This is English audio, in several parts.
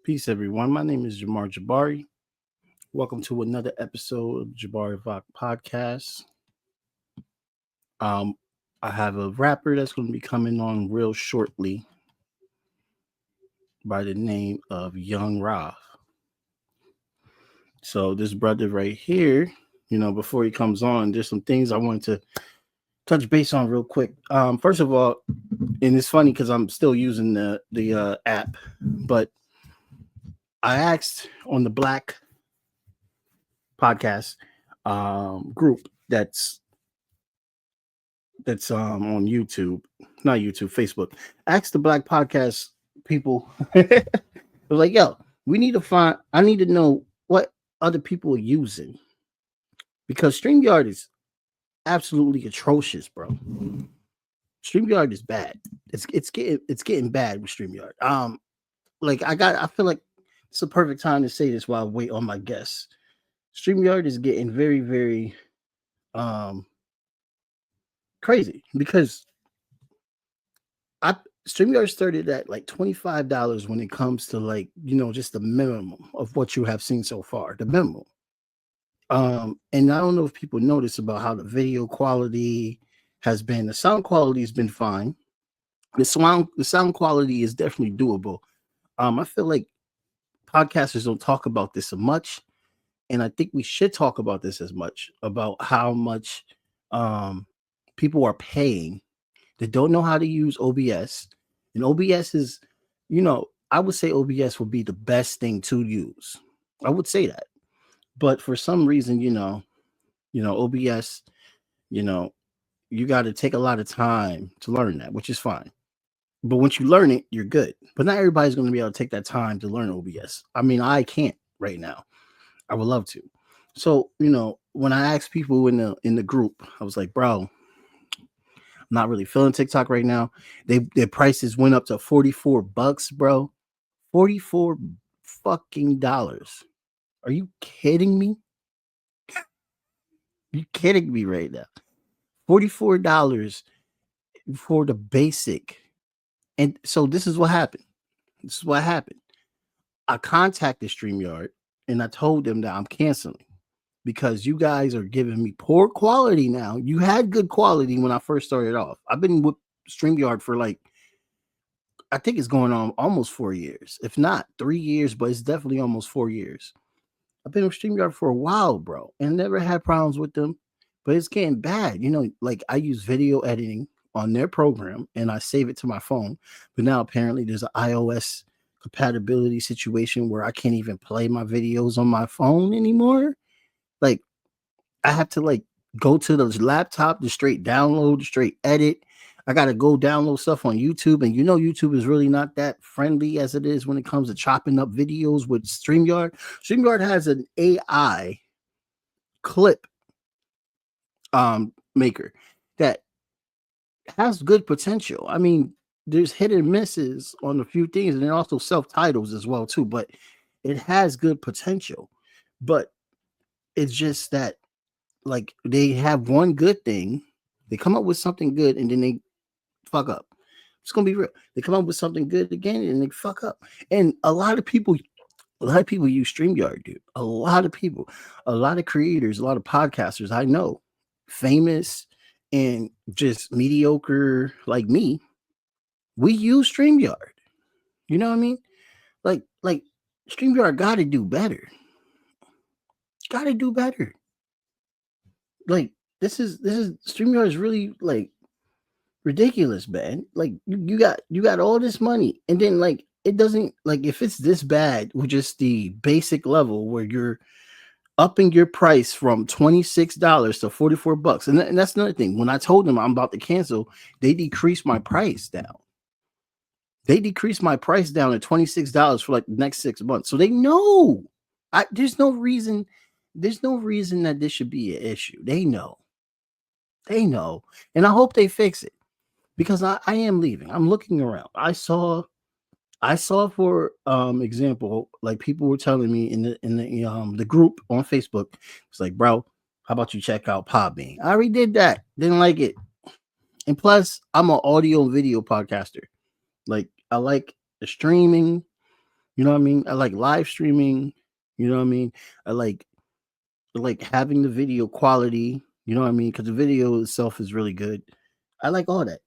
Peace, everyone. My name is Jamar Jabari. Welcome to another episode of Jabari Vok Podcast. Um, I have a rapper that's going to be coming on real shortly by the name of Young Rav. So this brother right here, before he comes on, there's some things I wanted to touch base on real quick. First of all, and it's funny because I'm still using the app, but I asked on the Black podcast group that's on YouTube, not YouTube, Facebook. Ask the Black podcast people. I was like, yo, we need to find. I need to know what other people are using because StreamYard is absolutely atrocious, bro. StreamYard is bad. It's getting bad with StreamYard. I feel like it's a perfect time to say this while I wait on my guests. StreamYard is getting very, very um crazy because I StreamYard started at like $25 when it comes to just the minimum of what you have seen so far, the minimum. And I don't know if people notice about how the video quality has been. The sound quality has been fine. The sound quality is definitely doable. I feel like podcasters don't talk about this so much, and I think we should talk about this as much about how much um people are paying that don't know how to use OBS. And OBS is, I would say OBS would be the best thing to use. I would say that. But for some reason, OBS, you know, you got to take a lot of time to learn that, which is fine. But once you learn it, you're good. But not everybody's going to be able to take that time to learn OBS. I mean, I can't right now. I would love to. So, when I asked people in the group, I was like, bro, not really feeling TikTok right now. Their prices went up to $44, bro. 44 fucking dollars. Are you kidding me? You kidding me right now? $44 for the basic. And so this is what happened. This is what happened. I contacted StreamYard and I told them that I'm canceling because you guys are giving me poor quality now. You had good quality when I first started off. I've been with StreamYard for I think it's going on almost 4 years, if not 3 years, but it's definitely almost 4 years. I've been with StreamYard for a while, bro, and never had problems with them, but it's getting bad. Like I use video editing on their program and I save it to my phone, but now apparently there's an iOS compatibility situation where I can't even play my videos on my phone anymore. Like I have to go to the laptop to straight download, to straight edit. I gotta go download stuff on YouTube, and YouTube is really not that friendly as it is when it comes to chopping up videos with StreamYard. StreamYard has an AI clip maker that has good potential. I mean, there's hit and misses on a few things, and then also self titles as well too. But it has good potential. But it's just that they have one good thing, they come up with something good, and then they fuck up. It's gonna be real. They come up with something good again, and they fuck up. And a lot of people use StreamYard, dude. A lot of creators, a lot of podcasters I know, famous and just mediocre like me, we use StreamYard. You know what I mean? Like StreamYard got to do better. Got to do better. Like this is StreamYard is really ridiculous, man. Like you got all this money, and then it doesn't, if it's this bad with just the basic level where you're upping your price from $26 to $44, and that's another thing. When I told them I'm about to cancel, they decreased my price down. They decreased my price down to $26 for the next 6 months. So they know. There's no reason. There's no reason that this should be an issue. They know. They know, and I hope they fix it because I am leaving. I'm looking around. I saw for example, like people were telling me in the group on Facebook, it's like, bro, how about you check out Podbean? I already did that. Didn't like it. And plus, I'm an audio and video podcaster. Like I like the streaming. You know what I mean? I like live streaming. You know what I mean? I like having the video quality. You know what I mean? Because the video itself is really good. I like all that.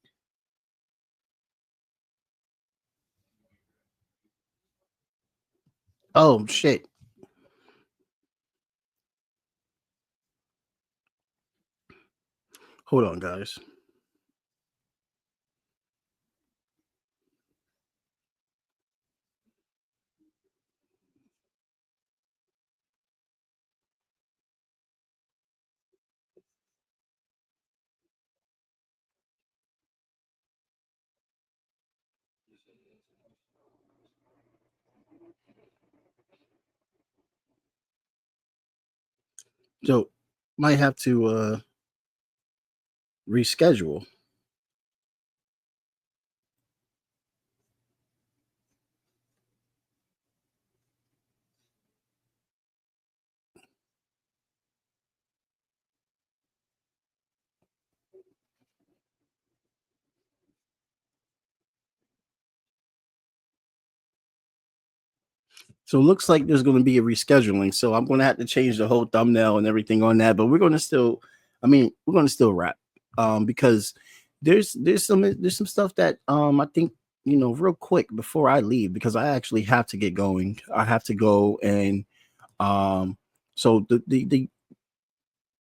Oh shit! Hold on, guys. So might have to reschedule. So it looks like there's going to be a rescheduling. So I'm going to have to change the whole thumbnail and everything on that. But we're going to still, I mean, we're going to still wrap because there's some stuff that I think real quick before I leave because I actually have to get going. I have to go and um so the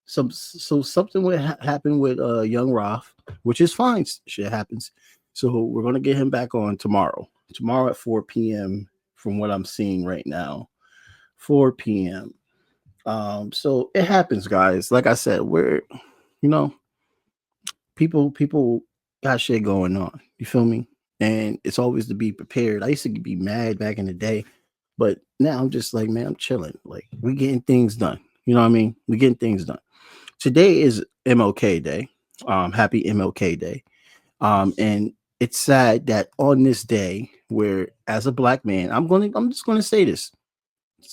something would happen with young Roth, which is fine. Shit happens. So we're gonna get him back on tomorrow. Tomorrow at 4 p.m. from what I'm seeing right now. 4 p.m. So it happens, guys. Like I said, we're you know, people got shit going on. You feel me? And it's always to be prepared. I used to be mad back in the day, but now I'm just like, man, I'm chilling. Like we getting things done. You know what I mean? We getting things done. Today is MLK Day. Happy MLK Day. And it's sad that on this day, where as a black man, I'm just gonna say this.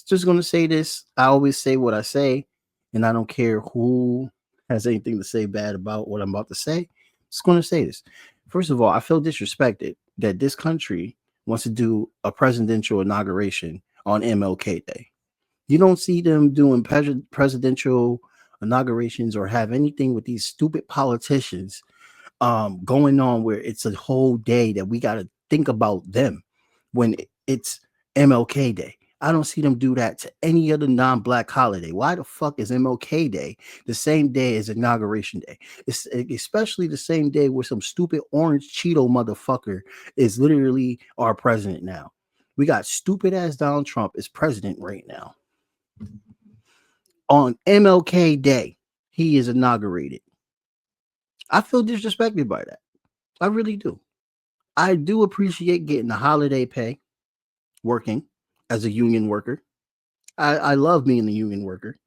Just gonna say this. I always say what I say, and I don't care who has anything to say bad about what I'm about to say. Just gonna say this. First of all, I feel disrespected that this country wants to do a presidential inauguration on MLK Day. You don't see them doing presidential inaugurations or have anything with these stupid politicians going on where it's a whole day that we got to think about them when it's MLK Day. I don't see them do that to any other non-black holiday. Why the fuck is MLK Day the same day as Inauguration Day? It's especially the same day where some stupid orange Cheeto motherfucker is literally our president now. We got stupid ass Donald Trump as president right now. On MLK Day, he is inaugurated. I feel disrespected by that. I really do. I do appreciate getting the holiday pay working as a union worker. I love being a union worker.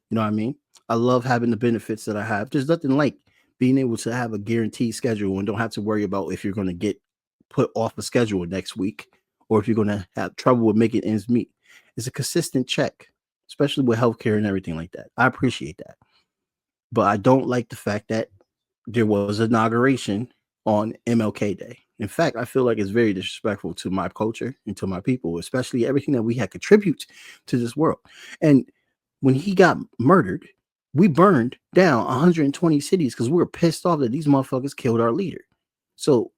You know what I mean? I love having the benefits that I have. There's nothing like being able to have a guaranteed schedule and don't have to worry about if you're going to get put off a schedule next week or if you're going to have trouble with making ends meet. It's a consistent check, especially with healthcare and everything like that. I appreciate that. But I don't like the fact that there was an inauguration on MLK Day. In fact, I feel like it's very disrespectful to my culture and to my people, especially everything that we had contribute to this world. And when he got murdered, we burned down 120 cities because we were pissed off that these motherfuckers killed our leader. So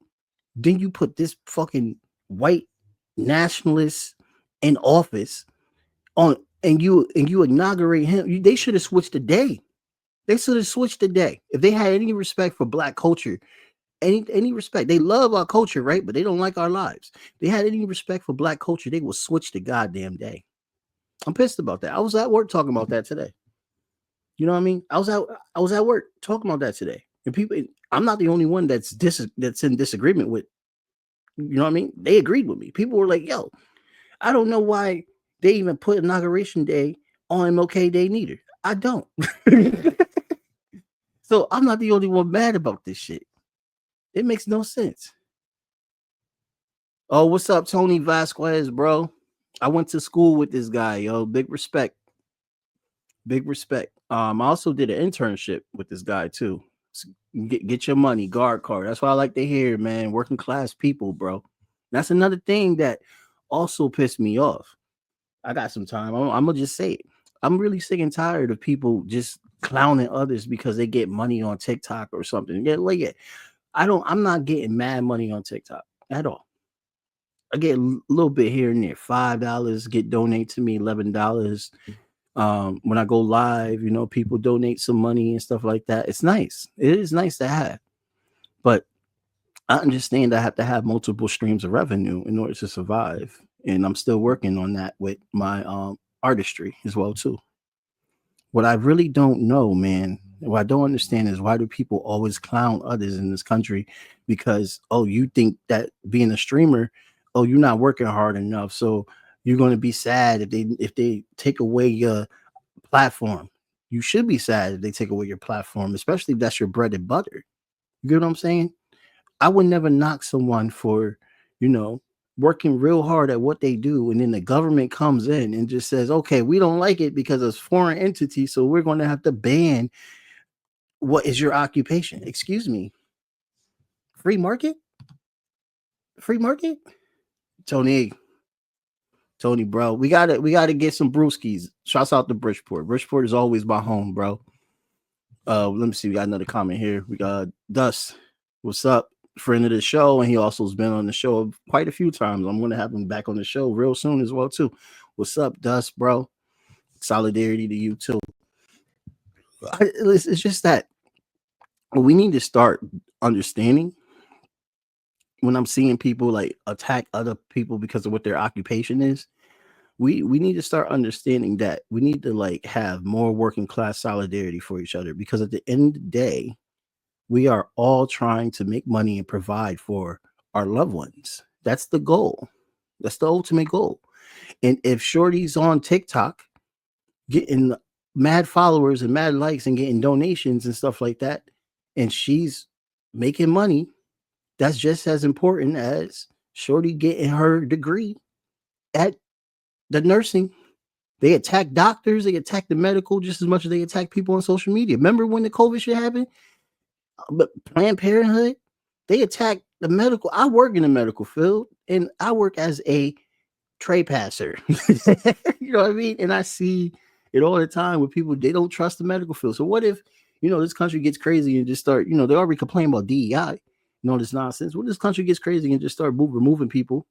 then you put this fucking white nationalist in office on and you inaugurate him. They should have switched the day. They should have switched the day. If they had any respect for black culture, any respect, they love our culture, right? But they don't like our lives. They had any respect for black culture, they will switch the goddamn day. I'm pissed about that. I was at work talking about that today. You know what I mean? I was at work talking about that today. And people, I'm not the only one that's in disagreement with. You know what I mean? They agreed with me. People were like, "Yo, I don't know why they even put inauguration day on MLK Day neither. I don't." So I'm not the only one mad about this shit. It makes no sense. Oh, what's up, Tony Vasquez, bro? I went to school with this guy, yo. Big respect. Big respect. I also did an internship with this guy too. Get your money, guard card. That's why I like to hear, man. Working class people, bro. That's another thing that also pissed me off. I got some time. I'm gonna just say it. I'm really sick and tired of people just clowning others because they get money on TikTok or something. Yeah, like it. I'm not getting mad money on TikTok at all. I get a little bit here and there. $5 get donate to me, $11. When I go live, people donate some money and stuff like that. It's nice. It is nice to have. But I understand I have to have multiple streams of revenue in order to survive. And I'm still working on that with my artistry as well too. What I really don't know, man, what I don't understand is why do people always clown others in this country because you think that being a streamer, you're not working hard enough. So you're going to be sad if they take away your platform. You should be sad if they take away your platform, especially if that's your bread and butter. You get what I'm saying? I would never knock someone for, working real hard at what they do. And then the government comes in and just says, okay, we don't like it because it's foreign entity. So we're going to have to ban what is your occupation. Excuse me. Free market? Free market? Tony, bro, we gotta get some brewskis. Shouts out to Bridgeport. Bridgeport is always my home, bro. Let me see. We got another comment here. We got Dust. What's up? Friend of the show, and he also has been on the show quite a few times. I'm gonna have him back on the show real soon as well too. What's up, Dust, bro? Solidarity to you too. It's just that we need to start understanding when I'm seeing people like attack other people because of what their occupation is. We need to start understanding that we need to like have more working class solidarity for each other, because at the end of the day, we are all trying to make money and provide for our loved ones. That's the goal. That's the ultimate goal. And if Shorty's on TikTok getting mad followers and mad likes and getting donations and stuff like that, and she's making money, that's just as important as Shorty getting her degree at the nursing. They attack doctors, they attack the medical just as much as they attack people on social media. Remember when the COVID shit happened? But Planned Parenthood, they attack the medical. I work in the medical field and I work as a tray passer. You know what I mean? And I see it all the time with people, they don't trust the medical field. So what if, this country gets crazy and just start, they already complain about DEI, this nonsense. What if this country gets crazy and just start removing people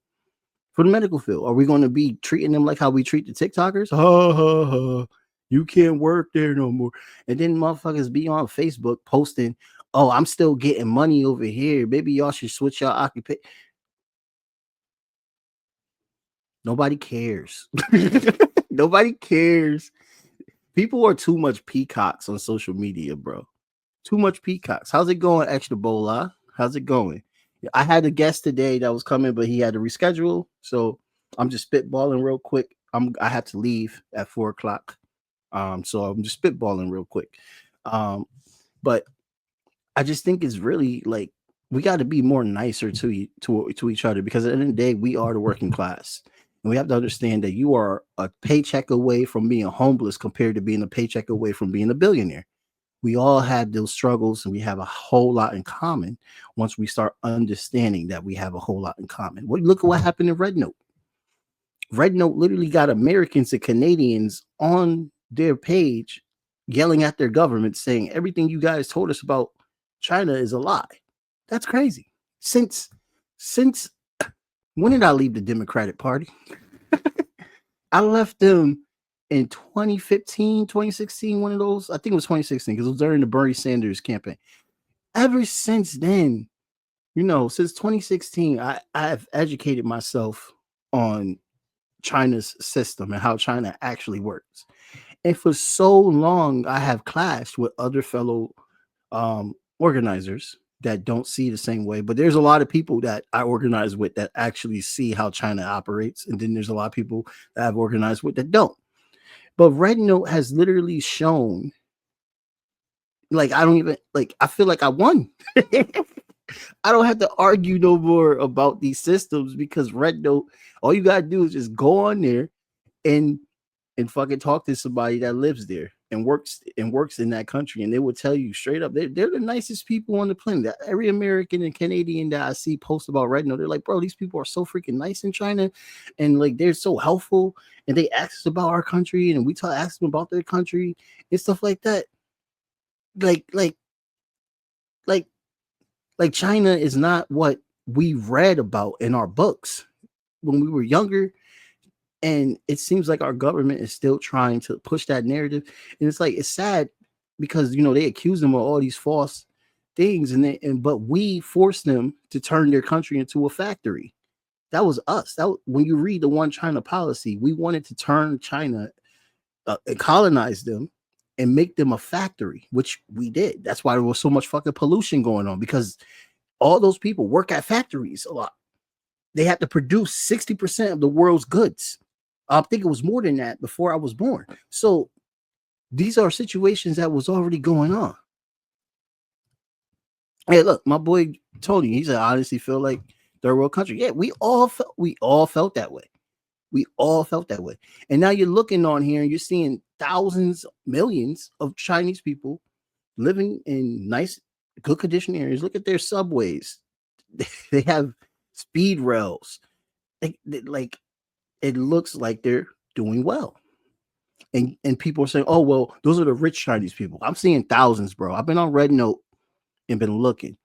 for the medical field? Are we going to be treating them like how we treat the TikTokers? Ha, ha, ha. You can't work there no more. And then motherfuckers be on Facebook posting, I'm still getting money over here. Maybe y'all should switch your occupation. Nobody cares. Nobody cares. People are too much peacocks on social media, bro. Too much peacocks. How's it going, Extra Bola? How's it going? I had a guest today that was coming, but he had to reschedule. So I'm just spitballing real quick. I have to leave at 4:00. So I'm just spitballing real quick. But I just think it's really like we got to be more nicer to each other, because at the end of the day, we are the working class. And we have to understand that you are a paycheck away from being homeless compared to being a paycheck away from being a billionaire. We all have those struggles, and we have a whole lot in common once we start understanding that we have a whole lot in common. Look at what happened in Red Note. Red Note literally got Americans and Canadians on their page yelling at their government saying everything you guys told us about China is a lie. That's crazy. Since when did I leave the Democratic Party? I left them in 2015, 2016, one of those. I think it was 2016 because it was during the Bernie Sanders campaign. Ever since then, since 2016, I've educated myself on China's system and how China actually works. And for so long, I have clashed with other fellow organizers that don't see the same way. But there's a lot of people that I organize with that actually see how China operates. And then there's a lot of people that I've organized with that don't. But Red Note has literally shown, I feel like I won. I don't have to argue no more about these systems, because Red Note, all you got to do is just go on there and fucking talk to somebody that lives there. and works in that country, and they would tell you straight up they're the nicest people on the planet. Every American and Canadian that I see post about Red Note, they're like, bro, these people are so freaking nice in China, and like they're so helpful, and they ask us about our country, and we ask them about their country and stuff like that. Like like like like China is not what we read about in our books when we were younger. And it seems like our government is still trying to push that narrative. And it's like, it's sad because, they accuse them of all these false things. But we forced them to turn their country into a factory. That was us. When you read the One China policy, we wanted to turn China and colonize them and make them a factory, which we did. That's why there was so much fucking pollution going on, because all those people work at factories a lot. They had to produce 60% of the world's goods. I think it was more than that before I was born. So these are situations that was already going on. Hey, look, my boy Tony, he said, I honestly feel like third world country. Yeah, we all felt that way. We all felt that way. And now you're looking on here and you're seeing thousands, millions of Chinese people living in nice, good condition areas. Look at their subways. They have speed rails. Like it looks like they're doing well. And people are saying, oh, well, those are the rich Chinese people. I'm seeing thousands, bro. I've been on Red Note and been looking.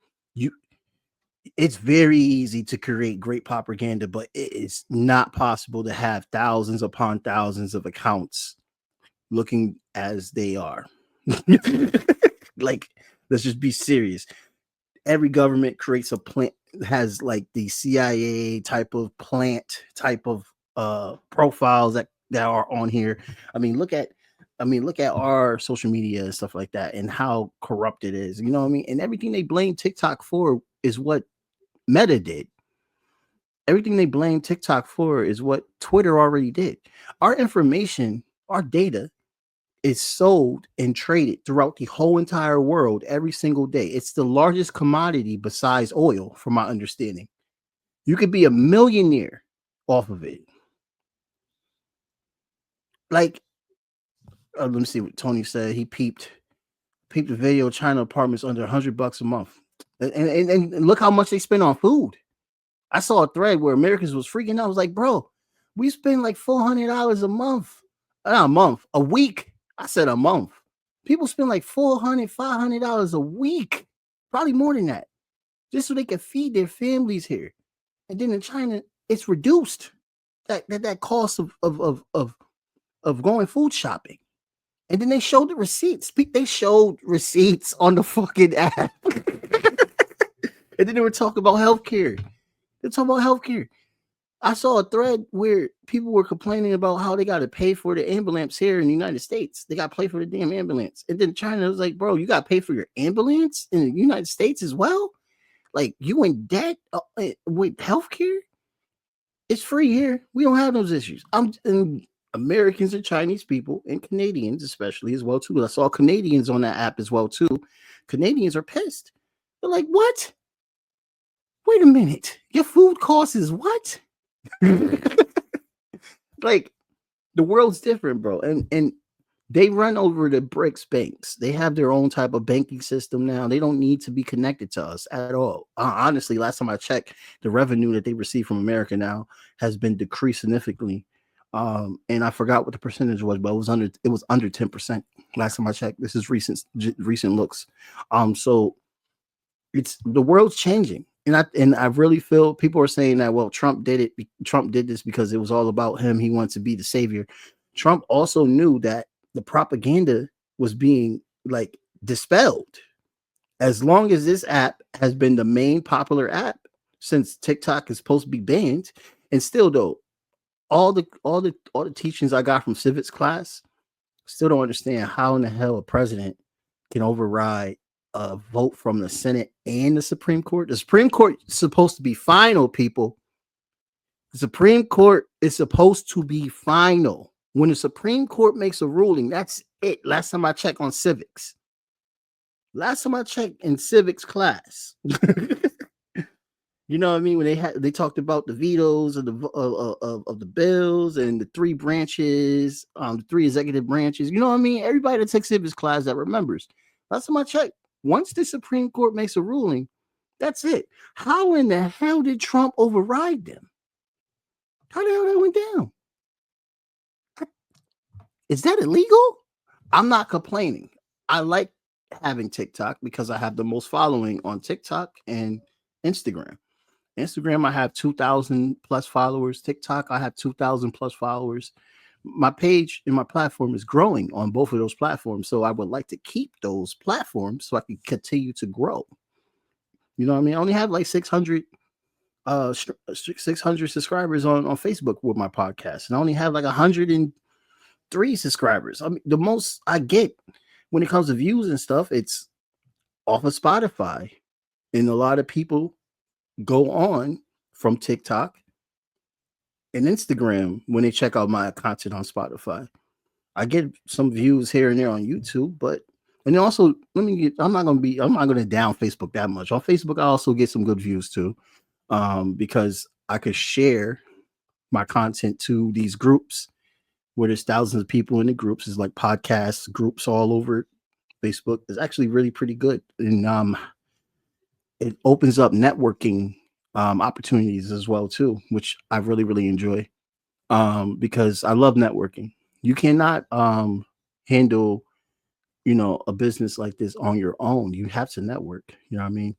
It's very easy to create great propaganda, but it is not possible to have thousands upon thousands of accounts looking as they are. Like, let's just be serious. Every government creates a plant, has like the CIA type of plant type of profiles that are on here. I mean, look at our social media and stuff like that and how corrupt it is. You know what I mean? And everything they blame TikTok for is what Meta did. Everything they blame TikTok for is what Twitter already did. Our information, our data is sold and traded throughout the whole entire world every single day. It's the largest commodity besides oil, from my understanding. You could be a millionaire off of it. Like, let me see what Tony said. He peeped the video. China apartments under $100 a month, and look how much they spend on food. I saw a thread where Americans was freaking out. I was like, bro, we spend like $400 a month. Not a month, a week. I said a month. People spend like $400, $500 a week, probably more than that, just so they can feed their families here. And then in China, it's reduced that cost of going food shopping. And then they showed the receipts. They showed receipts on the fucking app. And then they were talking about healthcare. They're talking about healthcare. I saw a thread where people were complaining about how they got to pay for the ambulance here in the United States. They got to pay for the damn ambulance. And then China was like, bro, you got to pay for your ambulance in the United States as well? Like, you in debt with healthcare? It's free here. We don't have those issues. And Americans and Chinese people and Canadians especially as well too. I saw Canadians on that app as well too. Canadians are pissed. They're like, what? Wait a minute. Your food cost is what? Like, the world's different, bro. And they run over the BRICS banks. They have their own type of banking system now. They don't need to be connected to us at all. Honestly, last time I checked, the revenue that they receive from America now has been decreased significantly. And I forgot what the percentage was, but it was under 10% last time I checked. This is recent looks. So it's, the world's changing. And I really feel people are saying that, well, Trump did this because it was all about him. He wants to be the savior. Trump also knew that the propaganda was being like dispelled. As long as this app has been the main popular app since TikTok is supposed to be banned, and still though, all the teachings I got from civics class, still don't understand how in the hell a president can override a vote from the Senate and the Supreme Court. The Supreme Court is supposed to be final, people. The Supreme Court is supposed to be final. When the Supreme Court makes a ruling, that's it. Last time I checked on civics. Last time I checked in civics class. You know what I mean? When they talked about the vetoes of the bills and the three branches, the three executive branches. You know what I mean? Everybody that takes civics class that remembers. Last time I checked, once the Supreme Court makes a ruling, that's it. How in the hell did Trump override them? How the hell that went down? Is that illegal? I'm not complaining. I like having TikTok because I have the most following on TikTok and Instagram. Instagram, I have 2,000 plus followers. TikTok, I have 2,000 plus followers. My page and my platform is growing on both of those platforms. So I would like to keep those platforms so I can continue to grow. You know what I mean? I only have like 600 600 subscribers on Facebook with my podcast, and I only have like 103 subscribers. I mean, the most I get when it comes to views and stuff, it's off of Spotify. And a lot of people go on from TikTok and Instagram when they check out my content on Spotify. I get some views here and there on YouTube, but and then also I'm not gonna down Facebook that much. On Facebook, I also get some good views too. Because I could share my content to these groups where there's thousands of people in the groups. It's like podcasts groups all over Facebook. It's actually really pretty good. And it opens up networking opportunities as well too, which I really, really enjoy. Because I love networking. You cannot handle, a business like this on your own. You have to network. You know what I mean?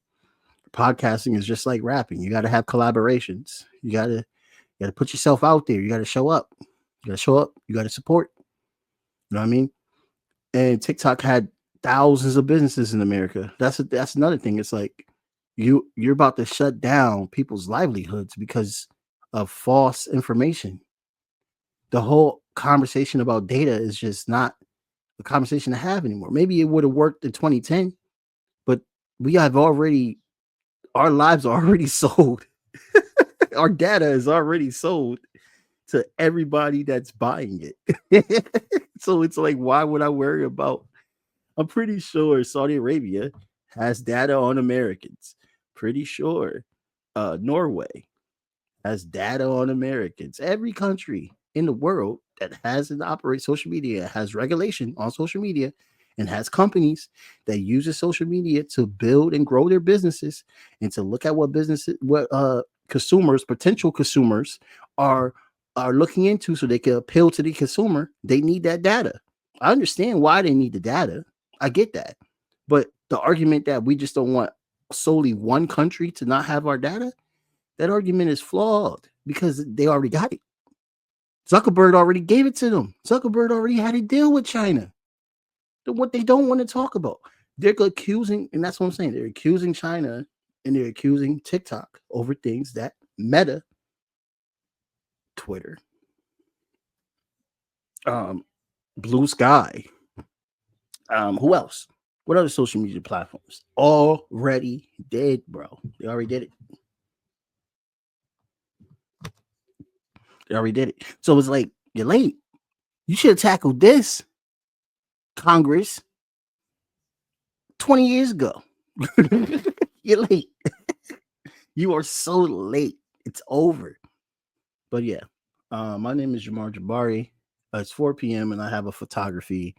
Podcasting is just like rapping. You got to have collaborations. You got to put yourself out there. You got to show up. You got to show up. You got to support. You know what I mean? And TikTok had thousands of businesses in America. That's another thing. It's like you're about to shut down people's livelihoods because of false information. The whole conversation about data is just not a conversation to have anymore. Maybe it would have worked in 2010, but we have already our lives are already sold. Our data is already sold to everybody that's buying it. So it's like, why would I worry about? I'm pretty sure Saudi Arabia has data on Americans. Pretty sure Norway has data on Americans. Every country in the world that has and operates social media has regulation on social media and has companies that uses social media to build and grow their businesses and to look at what consumers, potential consumers are looking into so they can appeal to the consumer. They need that data. I understand why they need the data. I get that. But the argument that we just don't want solely one country to not have our data, that argument is flawed because they already got it. Zuckerberg already gave it to them. Zuckerberg already had a deal with China. What they don't want to talk about. They're accusing, and that's what I'm saying. They're accusing China and they're accusing TikTok over things that Meta, Twitter, Blue Sky, who else? What other social media platforms already did, bro? They already did it. They already did it. So it's like, you're late. You should have tackled this, Congress, 20 years ago. You're late. You are so late. It's over. But yeah, my name is Jamar Jabari. It's 4 p.m. and I have a photography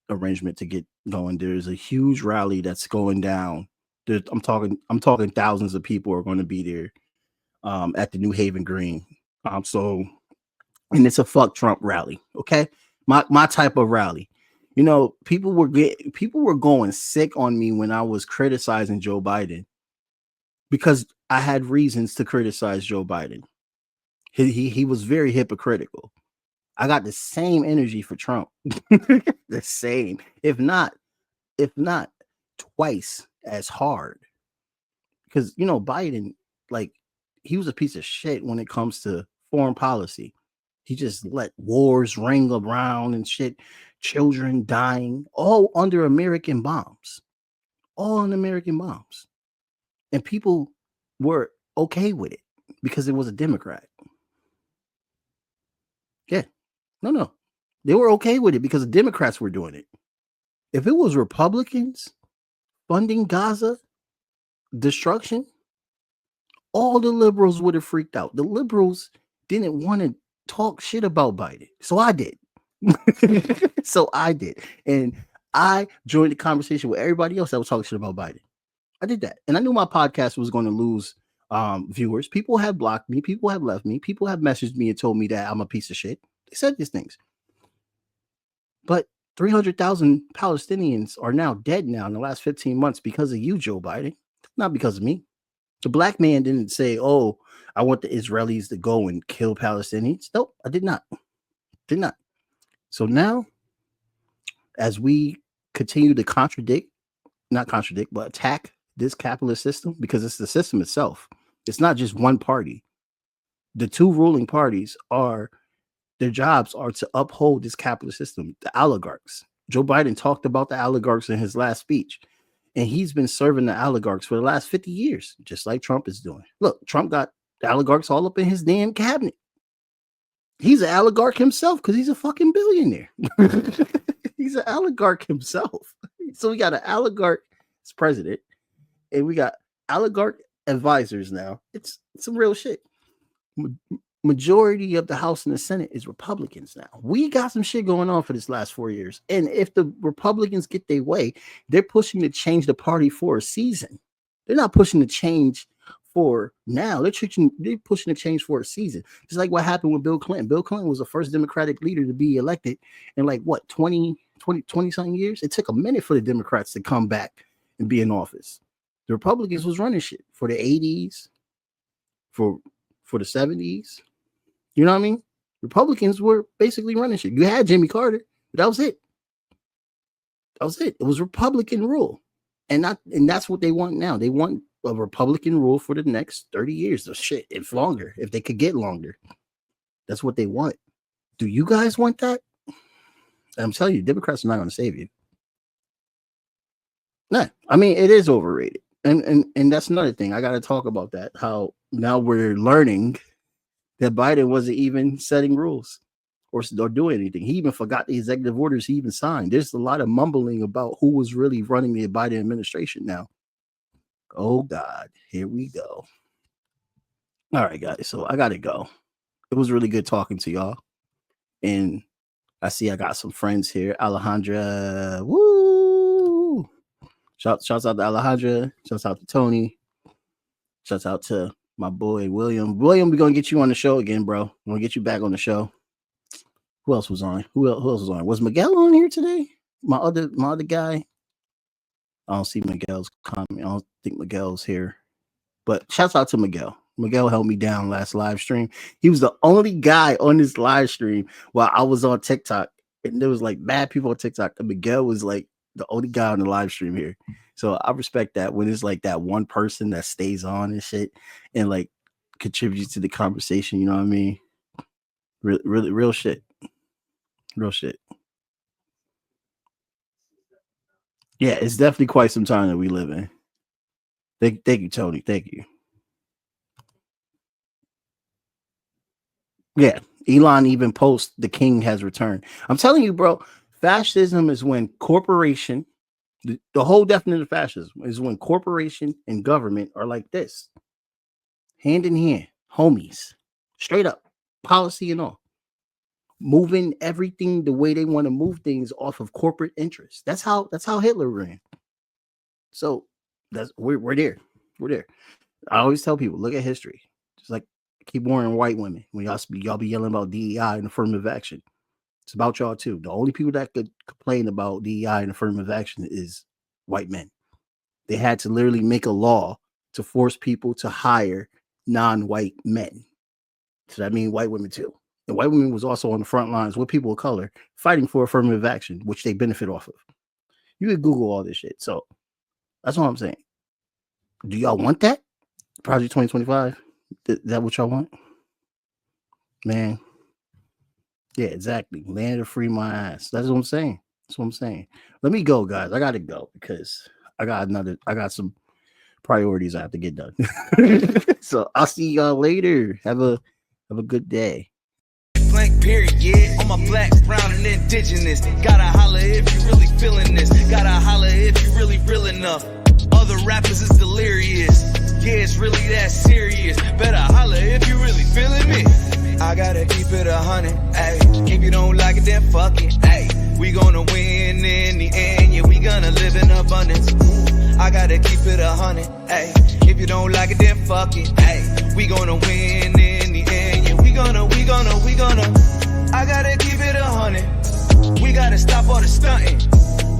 arrangement to get going. There's a huge rally that's going down. I'm talking thousands of people are going to be there at the New Haven Green. And it's a fuck Trump rally. Okay, my type of rally. People were going sick on me when I was criticizing Joe Biden because I had reasons to criticize Joe Biden. He was very hypocritical. I got the same energy for Trump. The same, if not twice as hard. Because Biden, like, he was a piece of shit when it comes to foreign policy. He just let wars ring around and shit, children dying, all under American bombs. All on American bombs. And people were okay with it because it was a Democrat. Yeah. No. They were okay with it because the Democrats were doing it. If it was Republicans funding Gaza destruction, all the liberals would have freaked out. The liberals didn't want to talk shit about Biden. So I did. And I joined the conversation with everybody else that was talking shit about Biden. I did that. And I knew my podcast was going to lose viewers. People have blocked me. People have left me. People have messaged me and told me that I'm a piece of shit. They said these things. But 300,000 Palestinians are now dead now in the last 15 months because of you, Joe Biden. Not because of me. The black man didn't say, oh, I want the Israelis to go and kill Palestinians. Nope, I did not. Did not. So now, as we continue to attack this capitalist system, because it's the system itself. It's not just one party. The two ruling parties their jobs are to uphold this capitalist system, the oligarchs. Joe Biden talked about the oligarchs in his last speech, and he's been serving the oligarchs for the last 50 years, just like Trump is doing. Look, Trump got the oligarchs all up in his damn cabinet. He's an oligarch himself because he's a fucking billionaire. He's an oligarch himself. So we got an oligarch as president, and we got oligarch advisors now. It's some real shit. Majority of the House and the Senate is Republicans now. We got some shit going on for this last 4 years. And if the Republicans get their way, they're pushing to change the party for a season. They're not pushing to change for now. They're pushing to change for a season. Just like what happened with Bill Clinton. Bill Clinton was the first Democratic leader to be elected in 20 something years. It took a minute for the Democrats to come back and be in office. The Republicans was running shit for the 80s, for the 70s. You know what I mean? Republicans were basically running shit. You had Jimmy Carter, but that was it. That was it. It was Republican rule. And that's what they want now. They want a Republican rule for the next 30 years of shit, if longer, if they could get longer. That's what they want. Do you guys want that? I'm telling you, Democrats are not going to save you. No, I mean, it is overrated. And that's another thing. I got to talk about that. How now we're learning that Biden wasn't even setting rules or doing anything. He even forgot the executive orders he even signed. There's a lot of mumbling about who was really running the Biden administration now. Oh, God. Here we go. All right, guys. So I got to go. It was really good talking to y'all. And I see I got some friends here. Alejandra. Woo! Shouts out to Alejandra. Shouts out to Tony. Shouts out to my boy William. William, we're gonna get you on the show again, bro. We're gonna get you back on the show. Who else was on? Who else was on? Was Miguel on here today? My other guy. I don't see Miguel's comment. I don't think Miguel's here. But shouts out to Miguel. Miguel held me down last live stream. He was the only guy on this live stream while I was on TikTok. And there was like bad people on TikTok. And Miguel was like the only guy on the live stream here. So I respect that when it's like that one person that stays on and shit and like contributes to the conversation. You know what I mean? Real shit. Real shit. Yeah, it's definitely quite some time that we live in. Thank you, Tony. Thank you. Yeah, Elon even posts the king has returned. I'm telling you, bro, fascism is when corporation, the whole definition of fascism is when corporation and government are like this, hand in hand, homies, straight up, policy and all, moving everything the way they want to move things off of corporate interests. That's how Hitler ran. So we're there. We're there. I always tell people, look at history. Just like keep warning white women when y'all be yelling about DEI and affirmative action. It's about y'all too. The only people that could complain about DEI and affirmative action is white men. They had to literally make a law to force people to hire non-white men. So that means white women too. And white women was also on the front lines with people of color fighting for affirmative action, which they benefit off of. You could Google all this shit. So that's what I'm saying. Do y'all want that? Project 2025? Is that what y'all want? Man. Yeah, exactly. Land of free my ass. That's what I'm saying. That's what I'm saying. Let me go, guys. I gotta go because I got some priorities I have to get done. So I'll see y'all later. Have a good day. Blank period, yeah. On my black, brown, and indigenous. Gotta holler if you really feeling this. Gotta holler if you really real enough. Other rappers is delirious. Yeah, it's really that serious. Better holler if you really feeling me. I gotta keep it 100, ayy. If you don't like it, then fuck it, ayy. We gonna win in the end, yeah, we gonna live in abundance. I gotta keep it 100, ayy. If you don't like it, then fuck it, ayy. We gonna win in the end, yeah, we gonna. I gotta keep it 100. We gotta stop all the stunting.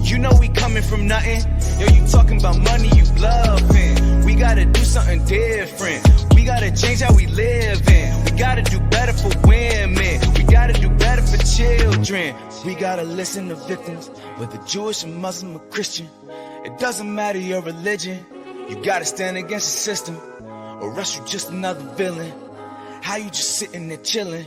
You know we coming from nothing. Yo, you talking about money, you bluffing. We gotta do something different. We gotta change how we live in. We gotta do better for women. We gotta do better for children. We gotta listen to victims, whether Jewish or Muslim or Christian. It doesn't matter your religion. You gotta stand against the system, or else you just another villain. How you just sitting there chilling?